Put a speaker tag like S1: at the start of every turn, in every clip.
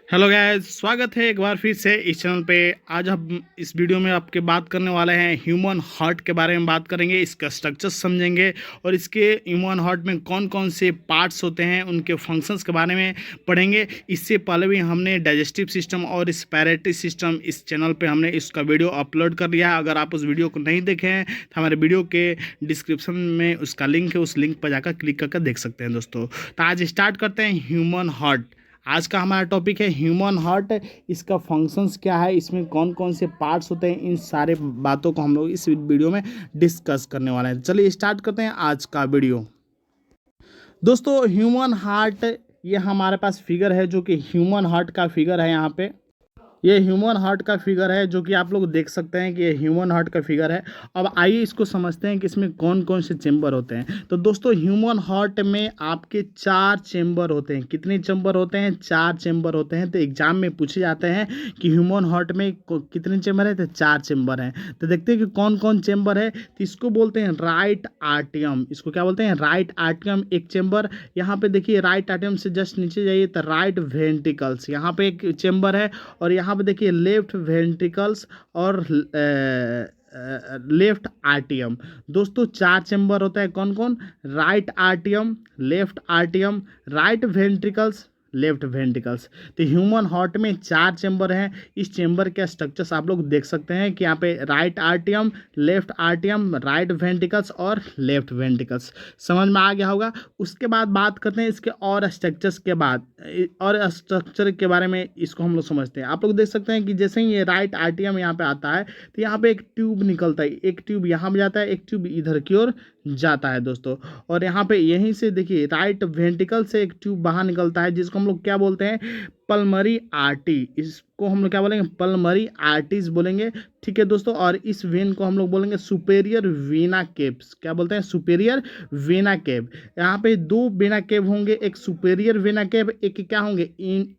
S1: Hello guys, स्वागत है एक बार फिर से इस चैनल पे। आज हम इस वीडियो में आपके बात करने वाले हैं ह्यूमन हार्ट के बारे में बात करेंगे, इसका स्ट्रक्चर समझेंगे और इसके ह्यूमन हार्ट में कौन कौन से पार्ट्स होते हैं उनके फंक्शंस के बारे में पढ़ेंगे। इससे पहले भी हमने डाइजेस्टिव सिस्टम और रिस्पिरेटरी सिस्टम इस चैनल पे हमने इसका वीडियो अपलोड कर दिया है। अगर आप उस वीडियो को नहीं देखे हैं तो हमारे वीडियो के डिस्क्रिप्शन में उसका लिंक है, उस लिंक पर जाकर क्लिक करके देख सकते हैं दोस्तों। तो आज स्टार्ट करते हैं ह्यूमन हार्ट। आज का हमारा टॉपिक है ह्यूमन हार्ट। इसका फंक्शंस क्या है, इसमें कौन कौन से पार्ट्स होते हैं, इन सारे बातों को हम लोग इस वीडियो में डिस्कस करने वाले हैं। चलिए स्टार्ट करते हैं आज का वीडियो। दोस्तों, ह्यूमन हार्ट ये हमारे पास फिगर है, जो कि ह्यूमन हार्ट का फिगर है। यहाँ पे ये ह्यूमन हार्ट का फिगर है, जो कि आप लोग देख सकते हैं कि ये ह्यूमन हार्ट का फिगर है। अब आइए इसको समझते हैं कि इसमें कौन कौन से चेंबर होते हैं। तो दोस्तों, ह्यूमन हार्ट में आपके 4 चेंबर होते हैं। कितने चेंबर होते हैं? 4 चेंबर होते हैं। तो एग्जाम में पूछे जाते हैं कि ह्यूमन हार्ट में कितने चेंबर है, तो 4 चेंबर हैं। तो देखते हैं कि कौन कौन चेंबर है। तो इसको बोलते हैं राइट आर्टियम। इसको क्या बोलते हैं? राइट आर्टियम एक चेंबर। यहाँ पे देखिए, राइट आर्टियम से जस्ट नीचे जाइए तो राइट वेंट्रिकल्स यहाँ पे एक चेंबर है। और यहाँ पे देखिए लेफ्ट वेंट्रिकल्स और लेफ्ट आर्टियम। दोस्तों, 4 चेंबर होता है। कौन कौन? राइट आर्टियम, लेफ्ट आर्टियम, राइट वेंट्रिकल्स, लेफ्ट वेंट्रिकल्स। तो ह्यूमन हार्ट में 4 चेंबर हैं। इस चेंबर के स्ट्रक्चर्स आप लोग देख सकते हैं कि यहाँ पे राइट आर्टियम, लेफ्ट आर्टियम, राइट वेंट्रिकल्स और लेफ्ट वेंट्रिकल्स। समझ में आ गया होगा। उसके बाद बात करते हैं इसके और स्ट्रक्चर्स के बाद, और स्ट्रक्चर के बारे में इसको हम लोग समझते हैं। आप लोग देख सकते हैं कि जैसे ही ये राइट आर्टियम यहाँ पे आता है तो यहाँ पे एक ट्यूब निकलता है। एक ट्यूब यहाँ पे जाता है, एक ट्यूब इधर की ओर जाता है दोस्तों। और यहाँ पे यहीं से देखिए राइट वेंट्रिकल से एक ट्यूब बाहर निकलता है, जिसको हम लोग क्या बोलते हैं? Pulmonary artery. इसको हम लोग क्या बोलेंगे? पल्मरी आर्टीज बोलेंगे। ठीक है दोस्तों। और इस वेन को हम लोग बोलेंगे सुपेरियर वेना केव्स। क्या बोलते हैं? सुपेरियर वेना केव। यहाँ पे 2 वेना केव होंगे, एक सुपेरियर वेना केव, एक क्या होंगे?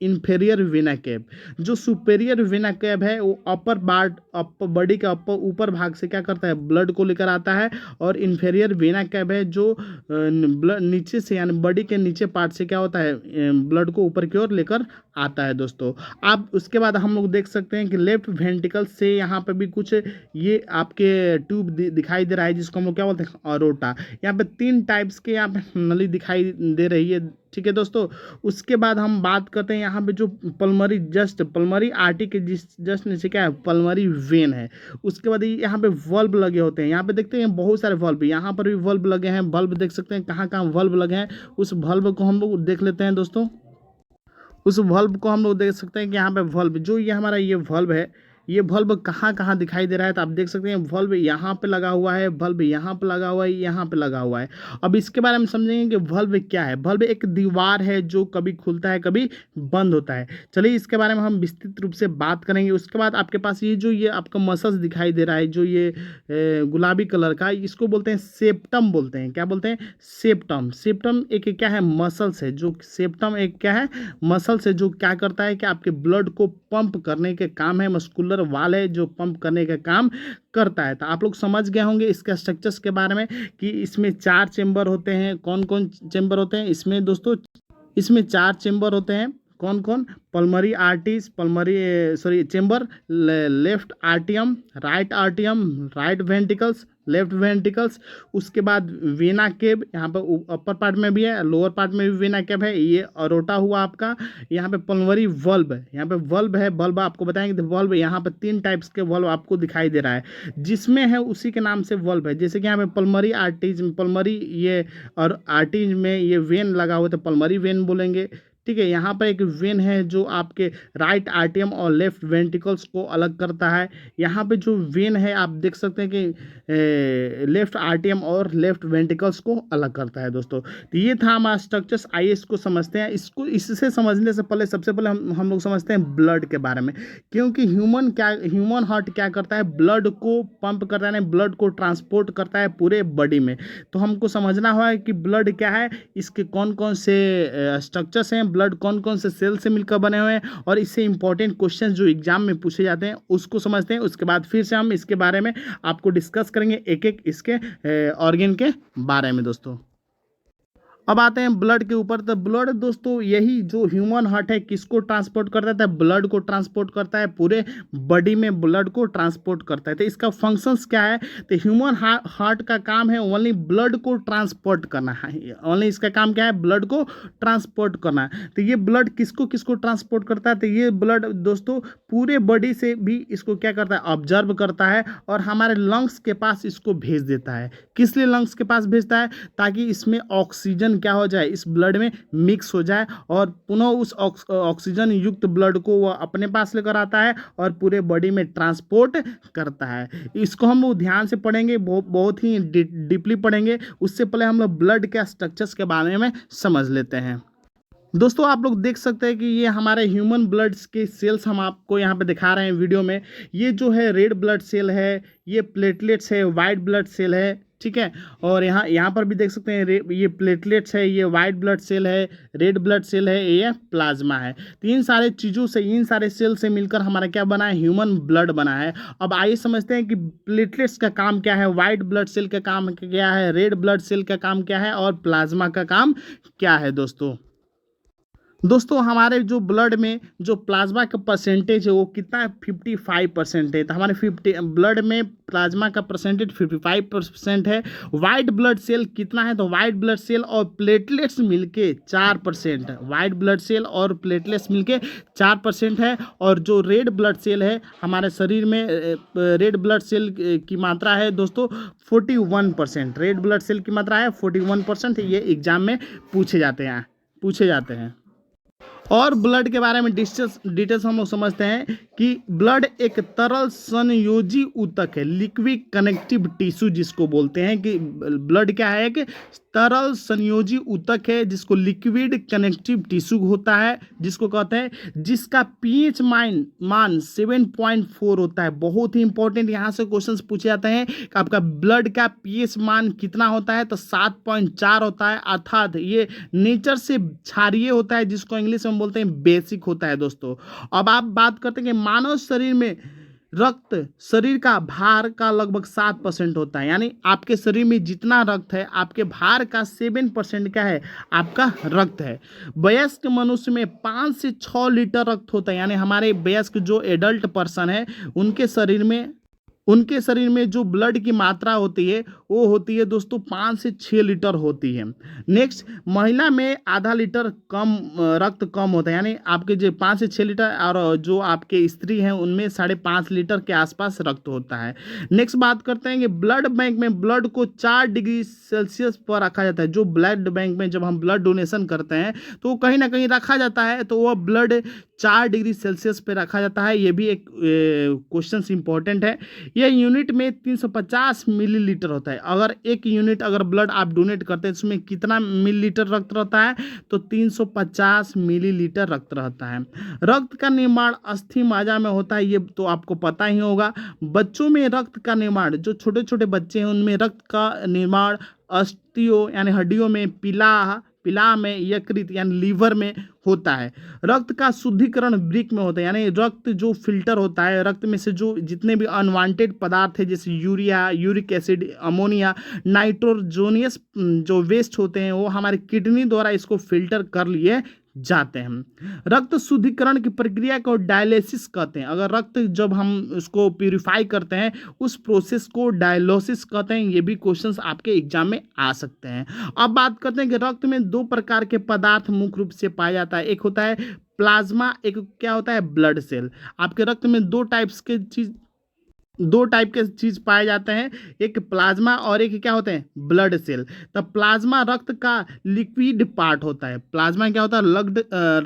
S1: इंफेरियर वेना केव। जो सुपेरियर वेना केव है वो अपर बॉडी का ऊपर भाग से क्या करता है? ब्लड को लेकर आता है। और इंफेरियर वेना केव है जो ब्लड नीचे से, यानी बॉडी के नीचे पार्ट से क्या होता है? ब्लड को ऊपर की ओर लेकर आता है दोस्तों। आप उसके बाद हम लोग देख सकते हैं कि लेफ्ट वेंट्रिकल से यहाँ पे भी कुछ ये आपके ट्यूब दिखाई दे रहा है, जिसको हम लोग क्या बोलते हैं? अरोटा। यहाँ पे 3 टाइप्स के यहाँ पे नली दिखाई दे रही है। ठीक है दोस्तों। उसके बाद हम बात करते हैं यहाँ पे जो पल्मरी आर्टी के जस्ट नीचे क्या है? पल्मरी वेन है। उसके बाद यहाँ पे वल्ब लगे होते हैं। यहाँ पे देखते हैं बहुत सारे वल्ब, यहाँ पर भी वल्ब लगे हैं। बल्ब देख सकते हैं कहाँ कहाँ वल्ब लगे हैं। उस वल्ब को हम लोग देख लेते हैं दोस्तों। उस वल्ब को हम लोग देख सकते हैं कि यहाँ पे वल्ब, जो ये हमारा ये वल्ब है, ये वल्ब कहाँ कहाँ दिखाई दे रहा है। तो आप देख सकते हैं वल्ब यहाँ पे लगा हुआ है, वल्ब यहाँ पे लगा हुआ है, यहाँ पे लगा हुआ है। अब इसके बारे में समझेंगे कि वल्ब क्या है। वल्ब एक दीवार है जो कभी खुलता है कभी बंद होता है। चलिए इसके बारे में हम विस्तृत रूप से बात करेंगे। उसके बाद आपके पास ये आपका मसल्स दिखाई दे रहा है, जो ये गुलाबी कलर का, इसको बोलते हैं सेप्टम बोलते हैं। क्या बोलते हैं? सेप्टम। सेप्टम एक क्या है? मसल्स है। जो सेप्टम एक क्या है? मसल्स है, जो क्या करता है कि आपके ब्लड को पंप करने के काम है। मस्कुलर वाल है जो पंप करने का काम करता है। तो आप लोग समझ गए होंगे इसके स्ट्रक्चर्स के बारे में कि इसमें 4 चेंबर होते हैं। कौन कौन चेंबर होते हैं इसमें दोस्तों? इसमें 4 चेंबर होते हैं। कौन कौन? पल्मरी आर्टीज, चेंबर, लेफ्ट आर्टियम, राइट वेंट्रिकल्स, लेफ्ट वेंट्रिकल्स। उसके बाद वेना केव, यहाँ पे अपर पार्ट में भी है, लोअर पार्ट में भी वेना केव है। ये अरोटा हुआ आपका। यहाँ पे पल्मरी वल्ब है, यहाँ पे वल्ब है। वल्ब आपको बताएंगे, वल्ब यहाँ पे 3 टाइप्स के वल्ब आपको दिखाई दे रहा है, जिसमें है उसी के नाम से वल्ब है। जैसे कि यहाँ पे पल्मरी आर्टीज, पल्मरी ये, और आर्टीज में ये वेन लगा हुआ, तो पल्मरी वेन बोलेंगे। ठीक है। यहाँ पर एक वेन है जो आपके राइट आर्टियम और लेफ्ट वेंट्रिकल्स को अलग करता है। यहाँ पे जो वेन है आप देख सकते हैं कि लेफ्ट आर्टियम और लेफ्ट वेंट्रिकल्स को अलग करता है दोस्तों। तो ये था हमारा स्ट्रक्चर्स। आइए इसको समझते हैं। इससे समझने से पहले सबसे पहले हम लोग समझते हैं ब्लड के बारे में। क्योंकि ह्यूमन हार्ट क्या करता है? ब्लड को पंप करता है, ब्लड को ट्रांसपोर्ट करता है पूरे बॉडी में। तो हमको समझना होगा कि ब्लड क्या है, इसके कौन कौन से स्ट्रक्चर्स हैं, ब्लड कौन कौन से सेल से मिलकर बने हुए हैं, और इससे इंपॉर्टेंट क्वेश्चंस जो एग्जाम में पूछे जाते हैं उसको समझते हैं। उसके बाद फिर से हम इसके बारे में आपको डिस्कस करेंगे, एक एक इसके ऑर्गन के बारे में दोस्तों। अब आते हैं ब्लड के ऊपर। तो ब्लड दोस्तों यही जो ह्यूमन हार्ट है किसको ट्रांसपोर्ट करता है? तो ब्लड को ट्रांसपोर्ट करता है, पूरे बॉडी में ब्लड को ट्रांसपोर्ट करता है। तो इसका फंक्शंस क्या है? तो ह्यूमन हार्ट का काम है ओनली ब्लड को ट्रांसपोर्ट करना है। ओनली इसका काम क्या है? ब्लड को ट्रांसपोर्ट करना है। तो ये ब्लड किसको किसको ट्रांसपोर्ट करता है? तो ये ब्लड दोस्तों पूरे बॉडी से भी इसको क्या करता है? ऑब्जर्व करता है और हमारे लंग्स के पास इसको भेज देता है। किस लिए लंग्स के पास भेजता है? ताकि इसमें ऑक्सीजन क्या हो जाए? इस ब्लड में मिक्स हो जाए और पुनः उस ऑक्सीजन युक्त ब्लड को वह अपने पास लेकर आता है और पूरे बॉडी में ट्रांसपोर्ट करता है। इसको हम लोग ध्यान से पढ़ेंगे, बहुत ही डीपली पढ़ेंगे। उससे पहले हम लोग ब्लड के स्ट्रक्चर्स के बारे में समझ लेते हैं। दोस्तों आप लोग देख सकते हैं कि ये हमारे ह्यूमन ब्लड्स के सेल्स हम आपको यहाँ पे दिखा रहे हैं वीडियो में। ये जो है रेड ब्लड सेल है, ये प्लेटलेट्स है, वाइट ब्लड सेल है, ठीक है। और यहाँ पर भी देख सकते हैं ये प्लेटलेट्स है, ये वाइट ब्लड सेल है, रेड ब्लड सेल है, ये प्लाज्मा है। तो इन सारे चीज़ों से, इन सारे सेल से मिलकर हमारा क्या बना है? ह्यूमन ब्लड बना है। अब आइए समझते हैं कि प्लेटलेट्स का काम क्या है, वाइट ब्लड सेल का काम क्या है, रेड ब्लड सेल का काम क्या है और प्लाज्मा का काम क्या है। दोस्तों हमारे जो ब्लड में जो प्लाज्मा का परसेंटेज है वो कितना है? 55% है। तो हमारे 50 ब्लड में प्लाज्मा का परसेंटेज 55% है। वाइट ब्लड सेल कितना है? तो वाइट ब्लड सेल और प्लेटलेट्स मिलके 4%। वाइट ब्लड सेल और प्लेटलेट्स मिलके 4% है। और जो रेड ब्लड सेल है हमारे शरीर में, रेड ब्लड सेल की मात्रा है दोस्तों 41%। रेड ब्लड सेल की मात्रा है 41%। ये एग्जाम में पूछे जाते हैं। और ब्लड के बारे में डिटेल्स हम लोग समझते हैं कि ब्लड एक तरल संयोजी ऊतक है, लिक्विड कनेक्टिव टिश्यू जिसको बोलते हैं। कि ब्लड क्या है? एक तरल संयोजी ऊतक है जिसको लिक्विड कनेक्टिव टिश्यू होता है, जिसको कहते हैं, जिसका पीएच मान 7.4 होता है। बहुत ही इंपॉर्टेंट यहाँ से क्वेश्चंस पूछे जाते हैं कि आपका ब्लड का पीएच मान कितना होता है? तो 7.4 होता है। अर्थात ये नेचर से क्षारीय होता है, जिसको इंग्लिश में बोलते हैं बेसिक होता है दोस्तों। अब आप बात करते हैं कि मानव शरीर में रक्त शरीर का भार का लगभग 7% होता है। यानी आपके शरीर में जितना रक्त है, आपके भार का 7% क्या है? आपका रक्त है। वयस्क मनुष्य में 5 से 6 लीटर रक्त होता है। यानी हमारे वयस्क जो एडल्ट पर्सन है उनके शरीर में जो ब्लड की मात्रा होती है वो होती है दोस्तों 5 से 6 लीटर होती है। नेक्स्ट, महिला में आधा लीटर रक्त कम होता है। यानी आपके जो 5 से 6 लीटर, और जो आपके स्त्री हैं उनमें 5.5 लीटर के आसपास रक्त होता है। नेक्स्ट बात करते हैं कि ब्लड बैंक में ब्लड को 4 डिग्री सेल्सियस पर रखा जाता है। जो ब्लड बैंक में जब हम ब्लड डोनेशन करते हैं तो वो कहीं ना कहीं रखा जाता है, तो वह ब्लड 4 डिग्री सेल्सियस पे रखा जाता है। ये भी एक क्वेश्चन इंपॉर्टेंट है। यह यूनिट में 350 मिलीलीटर होता है। अगर एक यूनिट अगर ब्लड आप डोनेट करते हैं उसमें कितना मिलीलीटर रक्त रहता है? तो 350 मिलीलीटर रक्त रहता है। रक्त का निर्माण अस्थि मज्जा में होता है, ये तो आपको पता ही होगा। बच्चों में रक्त का निर्माण, जो छोटे छोटे बच्चे हैं उनमें रक्त का निर्माण अस्थियों यानी हड्डियों में, पिला में, यकृत यानी लीवर में होता है। रक्त का शुद्धिकरण वृक्क में होता है। यानी रक्त जो फिल्टर होता है, रक्त में से जो जितने भी अनवांटेड पदार्थ है जैसे यूरिया, यूरिक एसिड, अमोनिया, नाइट्रोजोनियस जो वेस्ट होते हैं वो हमारे किडनी द्वारा इसको फिल्टर कर लिए जाते हैं। रक्त शुद्धिकरण की प्रक्रिया को डायलिसिस कहते हैं। अगर रक्त जब हम उसको प्यूरिफाई करते हैं उस प्रोसेस को डायलिसिस कहते हैं। ये भी क्वेश्चंस आपके एग्जाम में आ सकते हैं। अब बात करते हैं कि रक्त में 2 प्रकार के पदार्थ मुख्य रूप से पाया जाता है। एक होता है प्लाज्मा, एक क्या होता है? Blood cell. आपके रक्त में 2 टाइप के चीज पाए जाते हैं, एक प्लाज्मा और एक क्या होते हैं? Blood cell. तब प्लाज्मा रक्त का लिक्विड पार्ट होता है। प्लाज्मा क्या होता है?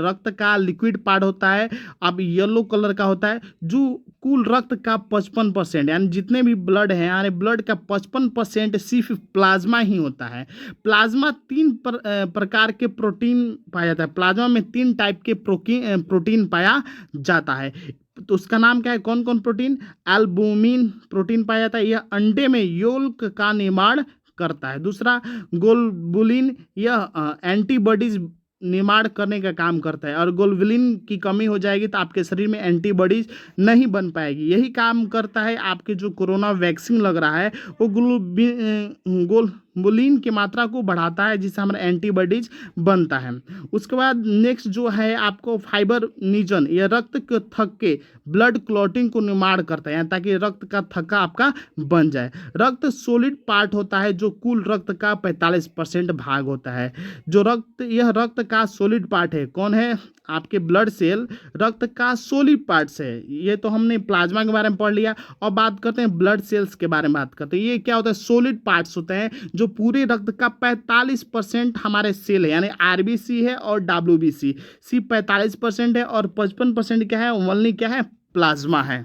S1: रक्त का लिक्विड पार्ट होता है। अब येलो कलर का होता है, जो कुल रक्त का 55%, यानी जितने भी ब्लड हैं यानी ब्लड का 55% सिर्फ प्लाज्मा ही होता है। प्लाज्मा 3 प्रकार के प्रोटीन पाया जाता है। प्लाज्मा में 3 टाइप के प्रोटीन पाया जाता है। तो उसका नाम क्या है? कौन कौन प्रोटीन? एल्बुमिन प्रोटीन पाया जाता है, यह अंडे में योल्क का निर्माण करता है। दूसरा ग्लोबुलिन, यह एंटीबॉडीज निर्माण करने का काम करता है। और ग्लोबुलिन की कमी हो जाएगी तो आपके शरीर में एंटीबॉडीज नहीं बन पाएगी। यही काम करता है आपके जो कोरोना वैक्सीन लग रहा है वो थ्रोम्बोलिन की मात्रा को बढ़ाता है, जिससे हमारा एंटीबॉडीज बनता है। उसके बाद नेक्स्ट जो है आपको फाइब्रिनोजन, यह रक्त के थक्के ब्लड क्लॉटिंग को निर्माण करता है, ताकि रक्त का थक्का आपका बन जाए। रक्त सॉलिड पार्ट होता है जो कुल रक्त का 45% भाग होता है। यह रक्त का सॉलिड पार्ट है। कौन है? आपके ब्लड सेल रक्त का सॉलिड पार्ट्स है। ये तो हमने प्लाज्मा के बारे में पढ़ लिया। और बात करते हैं ब्लड सेल्स के बारे में बात करते हैं। ये क्या होता है? सॉलिड पार्ट्स होते हैं जो पूरे रक्त का 45% हमारे सेल है, यानी आरबीसी है और डब्ल्यूबीसी। सी 45% है और 55% क्या है? ओनली क्या है? प्लाज्मा है।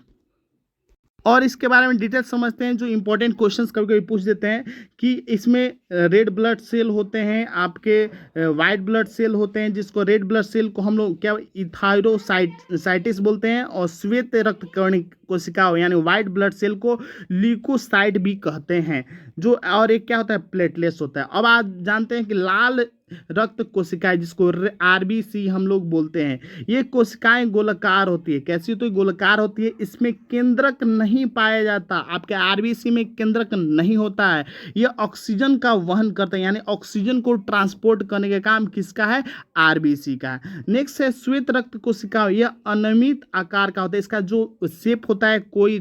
S1: और इसके बारे में डिटेल समझते हैं। जो इंपॉर्टेंट क्वेश्चंस कभी कभी पूछ देते हैं कि इसमें रेड ब्लड सेल होते हैं, आपके वाइट ब्लड सेल होते हैं, जिसको रेड ब्लड सेल को हम लोग क्या इथाइरोसाइटिस बोलते हैं, और श्वेत रक्तकणिक कोशिकाओं यानी वाइट ब्लड सेल को ल्यूकोसाइट भी कहते हैं। जो और एक क्या होता है? प्लेटलेट्स होता है। अब आप जानते हैं कि लाल रक्त कोशिकाएं, जिसको आरबीसी हम लोग बोलते हैं, ये कोशिकाएं गोलाकार होती है। कैसी होती है? गोलाकार होती है। इसमें केंद्रक नहीं पाया जाता। आपके आरबीसी में केंद्रक नहीं होता है। ये ऑक्सीजन का वहन करते हैं, यानी ऑक्सीजन को ट्रांसपोर्ट करने का काम किसका है? आरबीसी का है। नेक्स्ट है श्वेत रक्त कोशिकाएं। यह अनियमित आकार का होता है। इसका जो शेप होता है कोई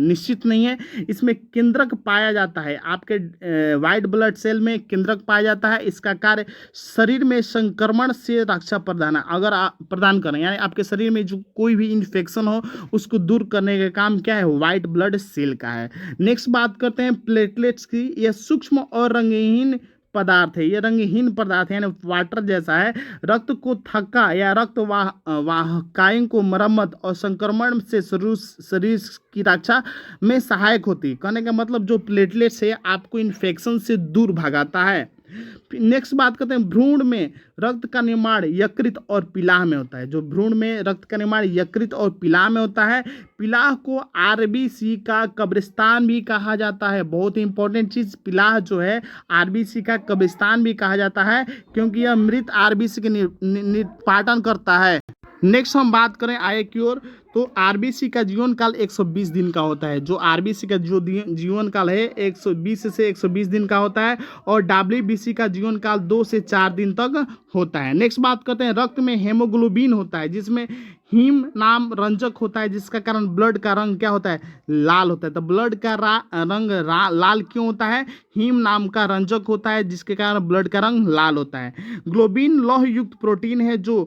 S1: निश्चित नहीं है। इसमें केंद्रक पाया जाता है। आपके वाइट ब्लड सेल में केंद्रक पाया जाता है। इसका कार्य शरीर में संक्रमण से रक्षा प्रदान करें, यानी आपके शरीर में जो कोई भी इन्फेक्शन हो उसको दूर करने का काम क्या है? व्हाइट ब्लड सेल का है। नेक्स्ट बात करते हैं प्लेटलेट्स की। यह सूक्ष्म और रंगहीन पदार्थ है। यह रंगहीन पदार्थ है, यानी वाटर जैसा है। रक्त को थक्का या रक्त वाहिकाओं को मरम्मत और संक्रमण से शरीर की रक्षा में सहायक होती है। कहने का मतलब जो प्लेटलेट्स है आपको इन्फेक्शन से दूर भगाता है। नेक्स्ट बात करते हैं भ्रूण में रक्त का निर्माण यकृत और पिलाह में होता है। जो भ्रूण में रक्त का निर्माण यकृत और पिलाह में होता है। पिलाह को आरबीसी का कब्रिस्तान भी कहा जाता है। बहुत ही इंपॉर्टेंट चीज, पिलाह जो है आरबीसी का कब्रिस्तान भी कहा जाता है, क्योंकि यह मृत आरबीसी के निपाटन करता है। नेक्स्ट हम बात करें आगे की ओर, तो आरबीसी का जीवन काल 120 दिन का होता है। जो आरबीसी का जो जीवन काल है 120 से 120 दिन का होता है, और डब्ल्यूबीसी का जीवन काल 2 से 4 दिन तक होता है। नेक्स्ट बात करते हैं रक्त में हेमोग्लोबिन होता है, जिसमें हीम नाम रंजक होता है, जिसका कारण ब्लड का रंग क्या होता है? लाल होता है। तो ब्लड का रंग लाल क्यों होता है? हीम नाम का रंजक होता है, जिसके कारण ब्लड का रंग लाल होता है। ग्लोबिन लौह युक्त प्रोटीन है जो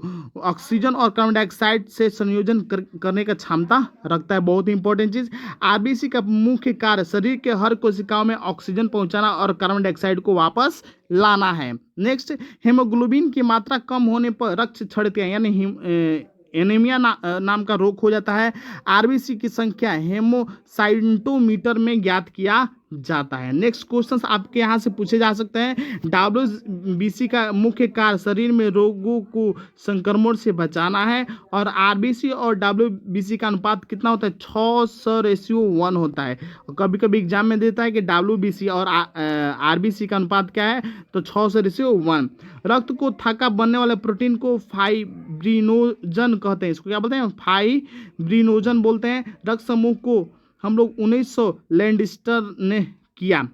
S1: ऑक्सीजन और कार्बन डाइऑक्साइड से संयोजन करने का क्षमता रखता है। बहुत ही इंपॉर्टेंट चीज, आरबीसी का मुख्य कार्य शरीर के हर कोशिकाओं में ऑक्सीजन पहुंचाना और कार्बन डाइऑक्साइड को वापस लाना है। नेक्स्ट, हेमोग्लोबिन की मात्रा कम होने पर रक्त क्षरण यानी एनीमिया नाम का रोग हो जाता है। आरबीसी की संख्या हेमोसाइटोमीटर में ज्ञात किया जाता है। नेक्स्ट क्वेश्चन आपके यहाँ से पूछे जा सकते हैं। डब्ल्यूबीसी का मुख्य कार्य शरीर में रोगों को संक्रमण से बचाना है, और आरबीसी और डब्ल्यूबीसी का अनुपात कितना होता है? 6:1 होता है। कभी कभी एग्जाम में देता है कि डब्ल्यूबीसी और आरबीसी का अनुपात क्या है, तो 6:1। रक्त को थक्का बनने वाले प्रोटीन को फाइब्रिनोजन कहते हैं। इसको क्या बोलते हैं? फाइब्रिनोजन बोलते हैं। रक्त समूह को हम लोग 1900 लैंडस्टर ने किया।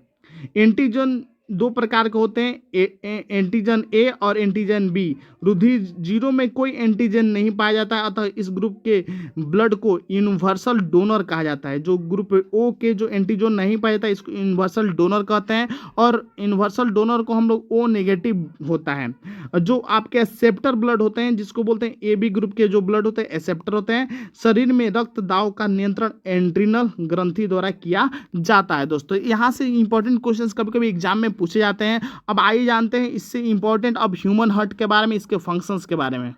S1: एंटीजन दो प्रकार के होते हैं, एंटीजन ए और एंटीजन बी। रुधिर जीरो में कोई एंटीजन नहीं पाया जाता है, अतः इस ग्रुप के ब्लड को यूनिवर्सल डोनर कहा जाता है। जो ग्रुप ओ के जो एंटीजन नहीं पाया जाता है इसको यूनिवर्सल डोनर कहते हैं, और यूनिवर्सल डोनर को हम लोग ओ नेगेटिव होता है। जो आपके एक्सेप्टर ब्लड होते हैं, जिसको बोलते हैं ए बी ग्रुप के जो ब्लड होते हैं एक्सेप्टर होते हैं। शरीर में रक्त दाब का नियंत्रण एड्रिनल ग्रंथि द्वारा किया जाता है। दोस्तों यहाँ से इंपॉर्टेंट क्वेश्चंस कभी कभी एग्जाम में पूछे जाते हैं। अब आइए जानते हैं इससे इंपॉर्टेंट अब ह्यूमन हार्ट के बारे में, इसके फंक्शंस के बारे में।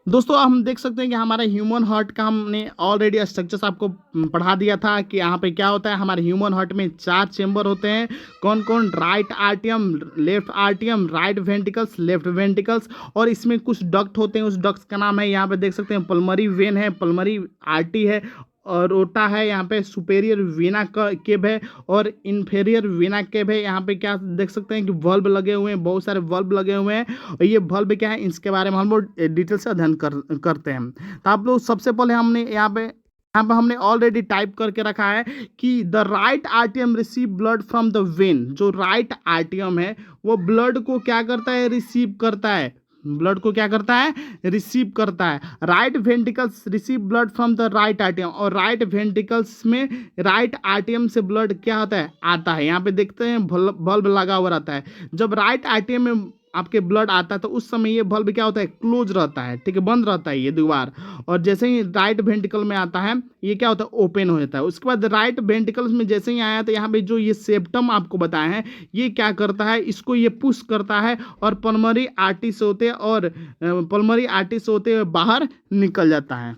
S1: दोस्तों हम देख सकते हैं कि हमारे ह्यूमन हार्ट का हमने ऑलरेडी स्ट्रक्चर्स आपको पढ़ा दिया था कि यहाँ पे क्या होता है। हमारे ह्यूमन हार्ट में 4 चेंबर होते हैं। कौन कौन? राइट आर्टियम, लेफ्ट आर्टियम, राइट वेंट्रिकल्स, लेफ्ट वेंट्रिकल्स, और इसमें कुछ डक्ट होते हैं। उस डक्ट का नाम है, यहाँ पे देख सकते हैं, पल्मरी वेन है, पल्मरी आर्टरी है, और रोटा है, यहाँ पे सुपेरियर वीना केव है, और इन्फेरियर वीना केव है। यहाँ पे क्या देख सकते हैं कि वल्ब लगे हुए हैं, बहुत सारे वल्ब लगे हुए हैं, और ये वल्ब क्या है इसके बारे में हम लोग डिटेल से अध्ययन करते हैं। तो आप लोग सबसे पहले हमने यहाँ पे यहाँ पर हमने ऑलरेडी टाइप करके रखा है कि द राइट आर्टियम receive blood from the vein. जो राइट आर्टियम है वो ब्लड को क्या करता है, रिसीव करता है, ब्लड को क्या करता है, रिसीव करता है। Right ventricles receive blood from the right आर्टियम, और राइट वेंट्रिकल्स में राइट आर्टियम से ब्लड क्या होता है, आता है। यहाँ पे देखते हैं बल्ब लगा हुआ रहता है। जब राइट आर्टियम में आपके ब्लड आता है तो उस समय ये बल्ब क्या होता है, क्लोज रहता है, ठीक है, बंद रहता है ये दीवार। और जैसे ही राइट वेंट्रिकल में आता है ये क्या होता है, ओपन हो जाता है। उसके बाद राइट वेंट्रिकल्स में जैसे ही आया तो यहाँ पे जो ये सेप्टम आपको बताया है ये क्या करता है, इसको ये पुश करता है और पल्मोनरी आर्टरी से होते और पल्मोनरी आर्टरी से होते हुए बाहर निकल जाता है।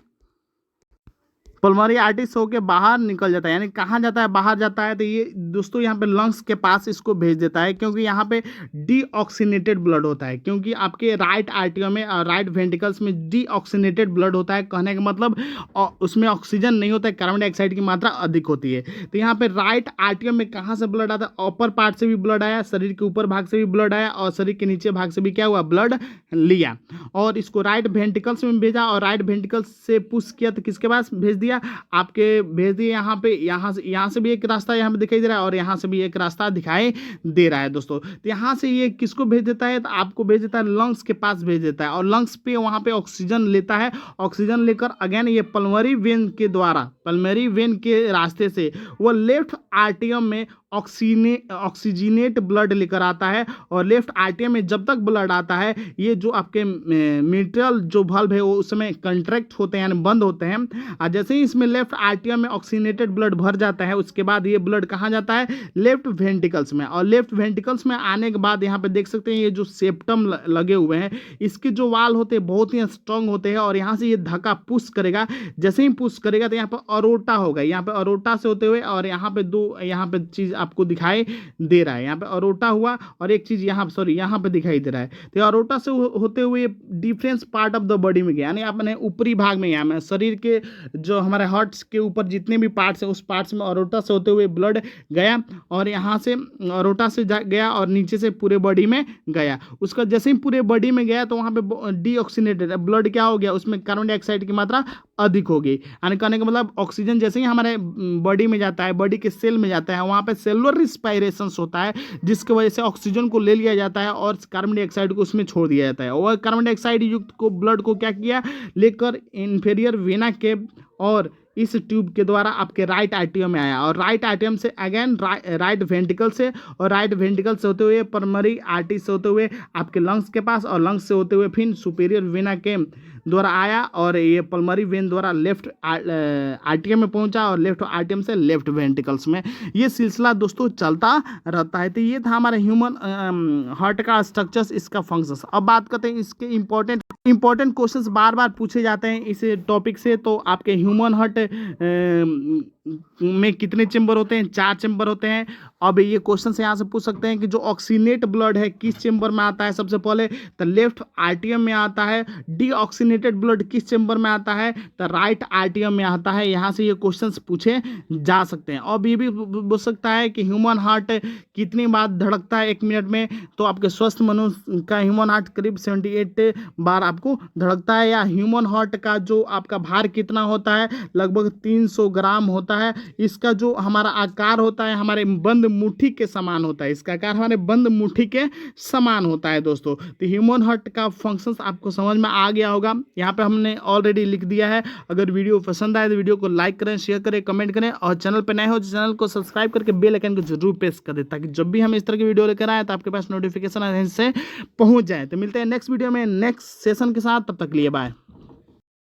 S1: पल्मोनरी आर्टरी से होकर बाहर निकल जाता है, यानी कहाँ जाता है, बाहर जाता है। तो ये दोस्तों यहाँ पे लंग्स के पास इसको भेज देता है, क्योंकि यहाँ पे डीऑक्सीनेटेड ब्लड होता है, क्योंकि आपके राइट आर्टियम में और राइट वेंट्रिकल्स में डीऑक्सीनेटेड ब्लड होता है। कहने का मतलब उसमें ऑक्सीजन नहीं होता है, कार्बन डाइऑक्साइड की मात्रा अधिक होती है। तो यहाँ पे राइट आर्टियम में कहाँ से ब्लड आता है, अपर पार्ट से भी ब्लड आया, शरीर के ऊपर भाग से भी ब्लड आया, और शरीर के नीचे भाग से भी क्या हुआ, ब्लड लिया, और इसको राइट वेंट्रिकल्स में भेजा, और राइट वेंट्रिकल्स से पुश किया तो किसके पास भेज दिया, आपके भेज दिए यहाँ पे। यहाँ से भी एक रास्ता यहाँ पे दिखाई दे रहा है, और यहाँ से भी एक रास्ता दिखाई दे रहा है दोस्तों। तो यहाँ से ये किसको भेज देता है, तो आपको भेज देता है लंग्स के पास भेज देता है, और लंग्स पे वहाँ पे ऑक्सीजन लेता है। ऑक्सीजन लेकर अगेन ये पल्मोनरी वेन के द्वारा, पल्मोनरी वेन के रास्ते से वो लेफ्ट आर्टियम में ऑक्सीजनेट ब्लड लेकर आता है। और लेफ्ट आर्टियम में जब तक ब्लड आता है ये जो आपके मिट्रल जो वाल्व है वो उस समय कंट्रैक्ट होते हैं, यानी बंद होते हैं। और जैसे ही इसमें लेफ्ट आर्टियम में ऑक्सीजनेटेड ब्लड भर जाता है उसके बाद ये ब्लड कहाँ जाता है, लेफ्ट वेंट्रिकल्स में। और लेफ्ट वेंट्रिकल्स में आने के बाद यहाँ पे देख सकते हैं ये जो सेप्टम लगे हुए हैं इसके जो वाल होते हैं बहुत ही स्ट्रांग होते हैं, और यहाँ से ये धक्का पुश करेगा। जैसे ही पुश करेगा तो यहाँ पर अरोटा होगा, यहाँ पे अरोटा से होते हुए, और यहाँ पे दो यहाँ पे चीज आपको दिखाई दे रहा है, यहाँ पे अरोटा हुआ और एक चीज यहाँ सॉरी यहाँ पे दिखाई दे रहा है। तो अरोटा से होते हुए difference part of the body में गया, यानी आपने ऊपरी भाग में गया, शरीर के जो हमारे हार्ट के ऊपर जितने भी पार्ट्स हैं उस पार्ट्स में अरोटा से होते हुए ब्लड गया, और यहाँ से अरोटा से गया और नीचे से पूरे बॉडी में गया। उसका जैसे ही पूरे बॉडी में गया तो वहाँ पे डीऑक्सीनेटेड ब्लड क्या हो गया, उसमें कार्बन डाइऑक्साइड की मात्रा अधिक हो गई। यानी कहने का मतलब ऑक्सीजन जैसे ही हमारे बॉडी में जाता है, बॉडी के सेल में जाता है, वहाँ पे सेलुलर रिस्पायरेशन होता है जिसकी वजह से ऑक्सीजन को ले लिया जाता है और कार्बन डाइऑक्साइड को उसमें छोड़ दिया जाता है। और कार्बन डाइऑक्साइड युक्त को ब्लड को क्या किया, लेकर इंफीरियर वेना के और इस ट्यूब के द्वारा आपके राइट आर्टियम में आया, और राइट आर्टियम से अगेन राइट वेंट्रिकल से, और राइट वेंट्रिकल से होते हुए पल्मोनरी आर्टरी से होते हुए आपके लंग्स के पास, और लंग्स से होते हुए फिर सुपीरियर वेना के द्वारा आया, और ये पल्मोनरी वेन द्वारा लेफ्ट आर्टियम में पहुंचा, और लेफ्ट आर्टियम से लेफ्ट वेंट्रिकल्स में। ये सिलसिला दोस्तों चलता रहता है। तो ये था हमारे ह्यूमन हार्ट का स्ट्रक्चर्स, इसका फंक्शंस। अब बात करते हैं इसके इंपॉर्टेंट क्वेश्चंस बार बार पूछे जाते हैं इस टॉपिक से। तो आपके ह्यूमन हार्ट में कितने चेंबर होते हैं, 4 चेंबर होते हैं। अब ये क्वेश्चन से यहाँ से पूछ सकते हैं कि जो ऑक्सीनेट ब्लड है किस चेंबर में आता है, सबसे पहले तो लेफ्ट आर्टियम में आता है। डीऑक्सीनेटेड ब्लड किस चेंबर में आता है, तो राइट आर्टियम में आता है। यहाँ से ये क्वेश्चंस पूछे जा सकते हैं। अब ये भी पूछ सकता है कि ह्यूमन हार्ट कितनी बार धड़कता है 1 मिनट में, तो आपके स्वस्थ मनुष्य का ह्यूमन हार्ट करीब 78 बार आपको धड़कता है। या ह्यूमन हार्ट का जो आपका भार कितना होता है, लगभग 300 ग्राम होता है। इसका जो हमारा आकार होता है हमारे बंद मुट्ठी के समान होता है, इसका आकार हमारे बंद मुट्ठी के समान होता है दोस्तों। तो ह्यूमन हार्ट का फंक्शंस आपको समझ में आ गया होगा। यहाँ पे हमने ऑलरेडी लिख दिया है। अगर वीडियो पसंद आए तो वीडियो को लाइक करें, शेयर करें, कमेंट करें, और चैनल पर नए हो तो चैनल को सब्सक्राइब करके बेल आइकन को जरूर प्रेस कर दें, ताकि जब भी हम इस तरह की वीडियो लेकर आए तो आपके पास नोटिफिकेशन से पहुंच जाए। तो मिलते हैं नेक्स्ट वीडियो में नेक्स्ट सेशन के साथ, तब तक लिए बाय।